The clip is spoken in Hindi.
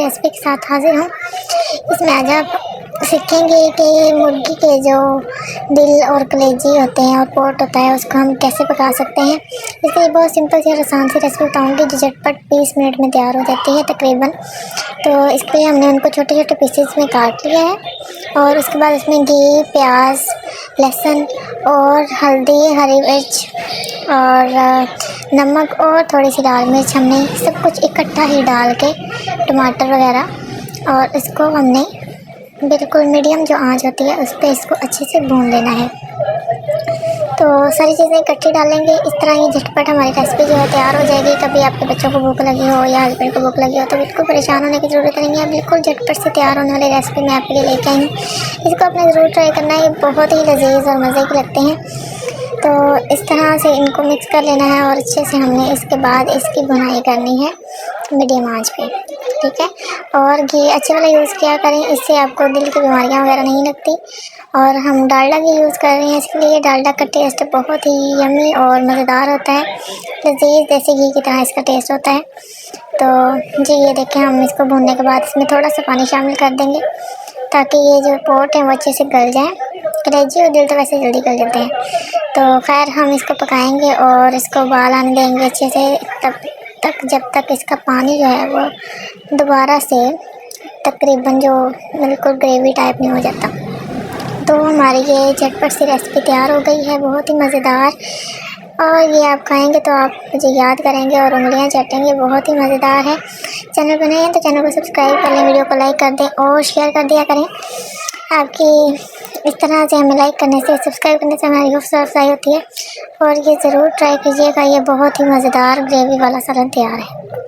रेसिपी के साथ हाजिर हूँ। इसमें आज आप सीखेंगे कि मुर्गी के जो दिल और कलेजी होते हैं और पोट होता है उसको हम कैसे पका सकते हैं। इसलिए बहुत सिंपल सी और आसान सी रेसिपी बताऊँगी जो झटपट 20 मिनट में तैयार हो जाती है तकरीबन। तो इसके लिए हमने उनको छोटे छोटे पीसेस में काट लिया है और उसके बाद उसमें घी, प्याज, लहसुन और हल्दी, हरी मिर्च और नमक और थोड़ी सी लाल मिर्च हमने सब कुछ इकट्ठा ही डाल के, टमाटर वगैरह, और इसको हमने बिल्कुल मीडियम जो आंच होती है उस पर इसको अच्छे से भून लेना है। तो सारी चीज़ें इकट्ठी डालेंगे, इस तरह ही झटपट हमारी रेसिपी जो है तैयार हो जाएगी। कभी आपके बच्चों को भूख लगी हो या हस्बैंड को भूख लगी हो तो बिल्कुल परेशान होने की ज़रूरत नहीं है। बिल्कुल झटपट से तैयार होने वाली रेसिपी मैं आपके लिए लेके आई हूँ। इसको आपने ज़रूर ट्राई करना है, ये बहुत ही लजीज और मज़े के लगते हैं। तो इस तरह से इनको मिक्स कर लेना है और अच्छे से हमने इसके बाद इसकी भुनाई करनी है मीडियम आंच पे, ठीक है। और घी अच्छे वाला यूज़ किया करें, इससे आपको दिल की बीमारियां वगैरह नहीं लगती। और हम डालडा घी यूज़ कर रहे हैं, इसके लिए डालडा का टेस्ट बहुत ही यम्मी और मज़ेदार होता है, लजीज देसी घी की तरह इसका टेस्ट होता है। तो जी ये देखें, हम इसको भूनने के बाद इसमें थोड़ा सा पानी शामिल कर देंगे ताकि ये जो पोट है वो अच्छे से गल जाए। कलेजी और दिल तो वैसे जल्दी गल जाते हैं। तो खैर हम इसको पकाएंगे और इसको उबाल आने देंगे अच्छे से तब तक जब तक इसका पानी जो है वो दोबारा से तकरीबन जो बिल्कुल ग्रेवी टाइप नहीं हो जाता। तो हमारी ये झटपट सी रेसिपी तैयार हो गई है, बहुत ही मज़ेदार। और ये आप खाएंगे तो आप मुझे याद करेंगे और उंगलियां चाटेंगे, बहुत ही मज़ेदार है। चैनल पर नए हैं तो चैनल को सब्सक्राइब कर लें, वीडियो को लाइक कर दें और शेयर कर दिया करें। आपकी इस तरह से हमें लाइक करने से, सब्सक्राइब करने से हमारी हौसला अफजाई होती है। और ये ज़रूर ट्राई कीजिएगा, ये बहुत ही मज़ेदार ग्रेवी वाला सालन तैयार है।